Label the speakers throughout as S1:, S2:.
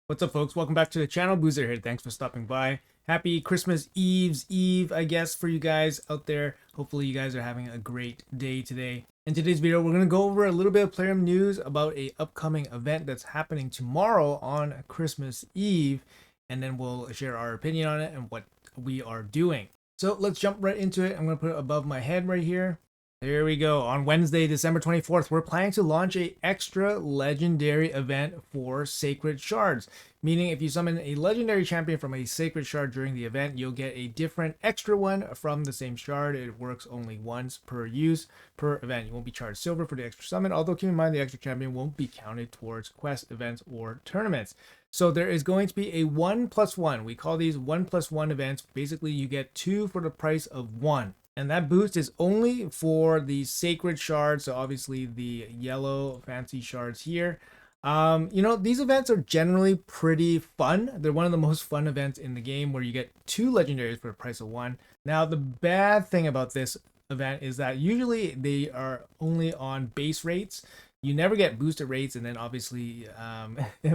S1: What's up, folks? Welcome back to the channel. Boozer here. Thanks for stopping by. Happy Christmas Eve, I guess, for you guys out there. Hopefully you guys are having a great day today. In today's video, we're going to go over a little bit of Plarium news about a upcoming event that's happening tomorrow on Christmas Eve, and then we'll share our opinion on it and what we are doing. So let's jump right into it. I'm going to put it above my head right here. There we go. On Wednesday, December 24th, we're planning to launch a extra legendary event for Sacred Shards. Meaning if you summon a legendary champion from a Sacred Shard during the event, you'll get a different extra one from the same shard. It works only once per use per event. You won't be charged silver for the extra summon, although keep in mind the extra champion won't be counted towards quest events or tournaments. So there is going to be a 1+1. We call these 1+1 events. Basically, you get 2 for the price of 1. And that boost is only for the Sacred Shards, so obviously the yellow fancy shards here. These events are generally pretty fun. They're one of the most fun events in the game where you get 2 legendaries for the price of 1. Now, the bad thing about this event is that usually they are only on base rates. You never get boosted rates, and then obviously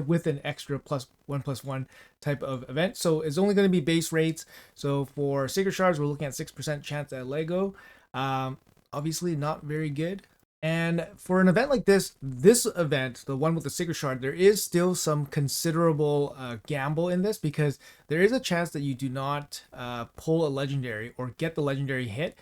S1: with an extra +1+1 type of event. So it's only going to be base rates. So for Sacred Shards, we're looking at 6% chance at Lego. Obviously not very good. And for an event like this event, the one with the Sacred Shard, there is still some considerable gamble in this, because there is a chance that you do not pull a legendary or get the legendary hit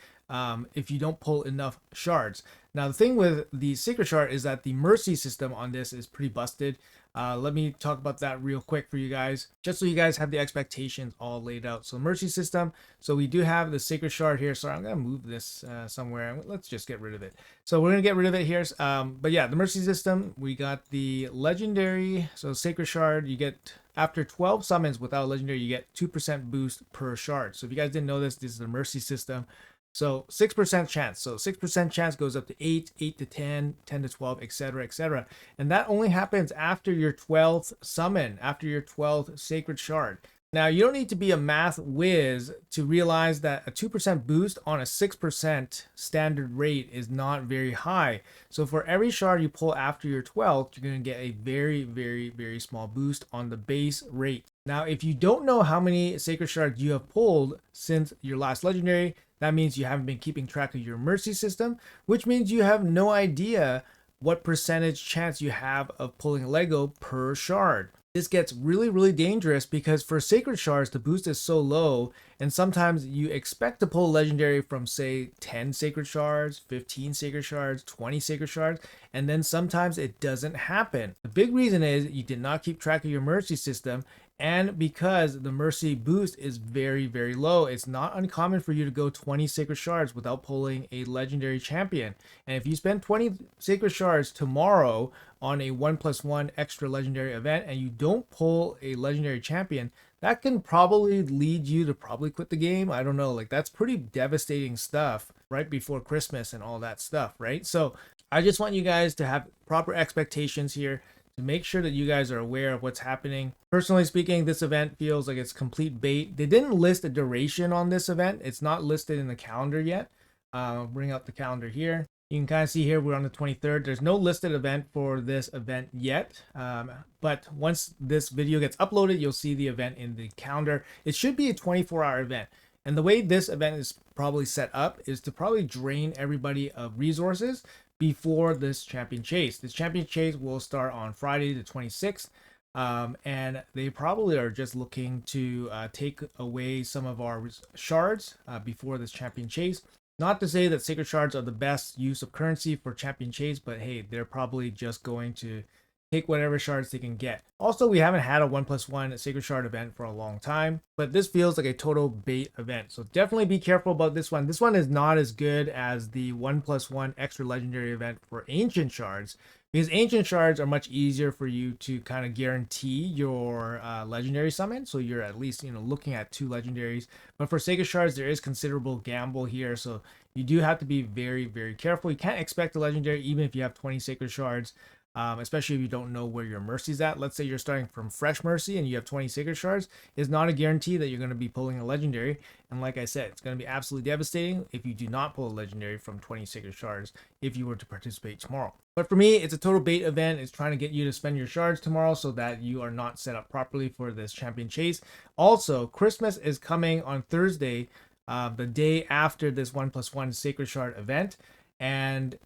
S1: if you don't pull enough shards. Now, the thing with the Sacred Shard is that the mercy system on this is pretty busted. Let me talk about that real quick for you guys, just so you guys have the expectations all laid out. So mercy system. So we do have the Sacred Shard here. Sorry, I'm going to move this somewhere. Let's just get rid of it. So we're going to get rid of it here. But yeah, the mercy system, we got the legendary. So Sacred Shard, you get after 12 summons without a legendary, you get 2% boost per shard. So if you guys didn't know this is the mercy system. So 6% chance. So 6% chance goes up to 8, 8 to 10, 10 to 12, etc., etc. And that only happens after your 12th summon, after your 12th Sacred Shard. Now, you don't need to be a math whiz to realize that a 2% boost on a 6% standard rate is not very high. So for every shard you pull after your 12th, you're going to get a very, very, very small boost on the base rate. Now, if you don't know how many Sacred Shards you have pulled since your last legendary, that means you haven't been keeping track of your mercy system, which means you have no idea what percentage chance you have of pulling Lego per shard. This gets really, really dangerous because for Sacred Shards, the boost is so low, and sometimes you expect to pull legendary from, say, 10 Sacred Shards, 15 Sacred Shards, 20 Sacred Shards, and then sometimes it doesn't happen. The big reason is you did not keep track of your mercy system, and because the mercy boost is very, very low, it's not uncommon for you to go 20 Sacred Shards without pulling a legendary champion. And if you spend 20 Sacred Shards tomorrow on a 1+1 extra legendary event and you don't pull a legendary champion, that can probably lead you to probably quit the game. I don't know, like that's pretty devastating stuff right before Christmas and all that stuff, right? So I just want you guys to have proper expectations here, to make sure that you guys are aware of what's happening. Personally speaking, this event feels like it's complete bait. They didn't list a duration on this event. It's not listed in the calendar yet. Bring up the calendar here. You can kind of see here we're on the 23rd. There's no listed event for this event yet. But once this video gets uploaded, you'll see the event in the calendar. It should be a 24-hour event. And the way this event is probably set up is to probably drain everybody of resources before this champion chase. This champion chase will start on Friday the 26th. And they probably are just looking to take away some of our shards before this champion chase. Not to say that Sacred Shards are the best use of currency for champion chase, but hey, they're probably just going to take whatever shards they can get. Also, we haven't had a 1+1 Sacred Shard event for a long time, but this feels like a total bait event. So definitely be careful about this one. This one is not as good as the 1+1 extra legendary event for Ancient Shards, because Ancient Shards are much easier for you to kind of guarantee your legendary summon. So you're at least, looking at 2 legendaries. But for Sacred Shards, there is considerable gamble here. So you do have to be very, very careful. You can't expect a legendary even if you have 20 Sacred Shards. especially if you don't know where your mercy's at. Let's say you're starting from fresh mercy and you have 20 sacred shards. It's not a guarantee that you're going to be pulling a legendary. And like I said, it's going to be absolutely devastating if you do not pull a legendary from 20 sacred shards if you were to participate tomorrow. But for me, it's a total bait event. It's trying to get you to spend your shards tomorrow so that you are not set up properly for this champion chase. Also, Christmas is coming on Thursday, the day after this 1+1 sacred shard event. And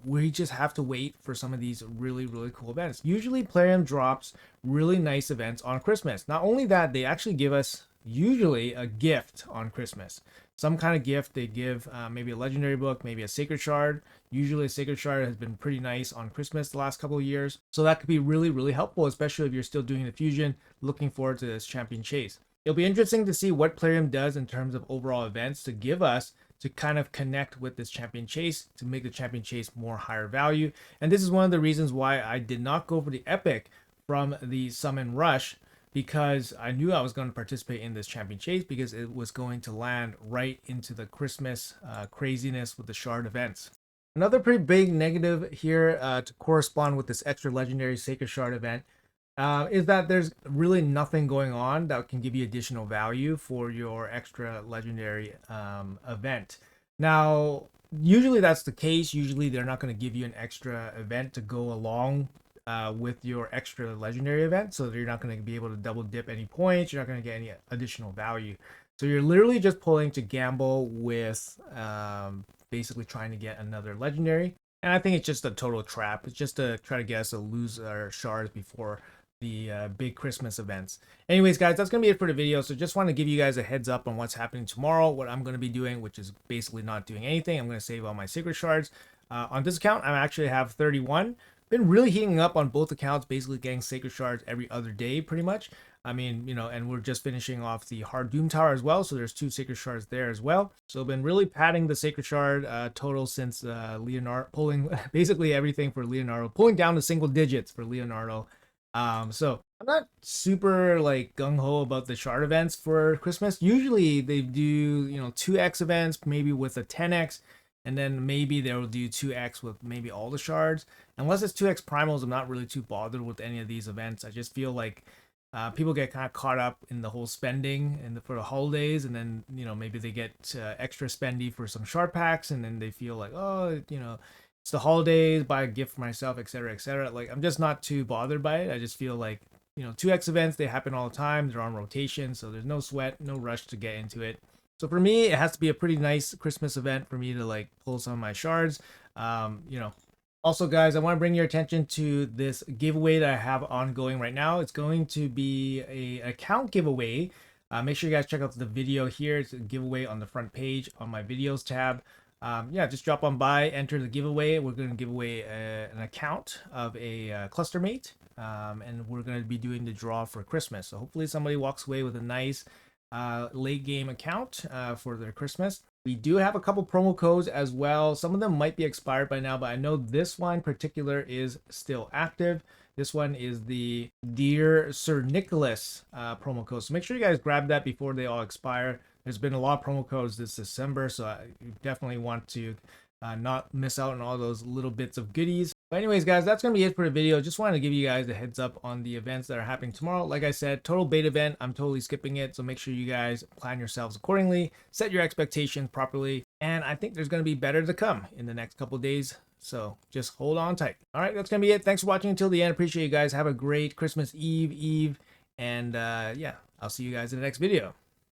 S1: we just have to wait for some of these really, really cool events. Usually Plarium drops really nice events on Christmas. Not only that, they actually give us usually a gift on Christmas. Some kind of gift. They give maybe a legendary book, maybe a sacred shard. Usually a sacred shard has been pretty nice on Christmas the last couple of years. So that could be really, really helpful, especially if you're still doing the fusion, looking forward to this champion chase. It'll be interesting to see what Plarium does in terms of overall events to give us to kind of connect with this champion chase to make the champion chase more higher value. And this is one of the reasons why I did not go for the epic from the summon rush, because I knew I was going to participate in this champion chase because it was going to land right into the Christmas craziness with the shard events. Another pretty big negative here to correspond with this extra legendary sacred shard event is that there's really nothing going on that can give you additional value for your extra legendary event. Now, usually that's the case. Usually they're not going to give you an extra event to go along with your extra legendary event, so you're not going to be able to double dip any points. You're not going to get any additional value. So you're literally just pulling to gamble with basically trying to get another legendary. And I think it's just a total trap. It's just to try to get us to lose our shards before the big Christmas events. Anyways, guys, that's gonna be it for the video. So just want to give you guys a heads up on what's happening tomorrow, what I'm going to be doing, which is basically not doing anything. I'm going to save all my secret shards. On this account, I actually have 31. Been really heating up on both accounts, basically getting sacred shards every other day pretty much. I mean, and we're just finishing off the hard doom tower as well, so there's 2 sacred shards there as well. So I've been really padding the sacred shard total since Leonardo, pulling basically everything for Leonardo, pulling down to single digits for Leonardo. So I'm not super like gung-ho about the shard events for Christmas. Usually they do 2x events, maybe with a 10x, and then maybe they'll do 2x with maybe all the shards. Unless it's 2x primals, I'm not really too bothered with any of these events. I just feel like people get kind of caught up in the whole spending and for the holidays, and then maybe they get extra spendy for some shard packs, and then they feel like, oh, it's the holidays, buy a gift for myself, etc., etc. Like, I'm just not too bothered by it. I just feel like 2x events, they happen all the time. They're on rotation, so there's no sweat, no rush to get into it. So for me, it has to be a pretty nice Christmas event for me to like pull some of my shards. Also, guys, I want to bring your attention to this giveaway that I have ongoing right now. It's going to be a account giveaway. Make sure you guys check out the video here. It's a giveaway on the front page on my videos tab. Yeah, just drop on by, enter the giveaway. We're going to give away an account of a cluster mate, and we're going to be doing the draw for Christmas. So hopefully somebody walks away with a nice late game account for their Christmas. We do have a couple promo codes as well. Some of them might be expired by now, but I know this one in particular is still active. This one is the Dear Sir Nicholas promo code. So make sure you guys grab that before they all expire. There's been a lot of promo codes this December, so you definitely want to not miss out on all those little bits of goodies. But anyways, guys, that's going to be it for the video. Just wanted to give you guys a heads up on the events that are happening tomorrow. Like I said, total bait event. I'm totally skipping it, so make sure you guys plan yourselves accordingly, set your expectations properly, and I think there's going to be better to come in the next couple of days. So just hold on tight. All right, that's going to be it. Thanks for watching until the end. Appreciate you guys. Have a great Christmas Eve, and yeah, I'll see you guys in the next video.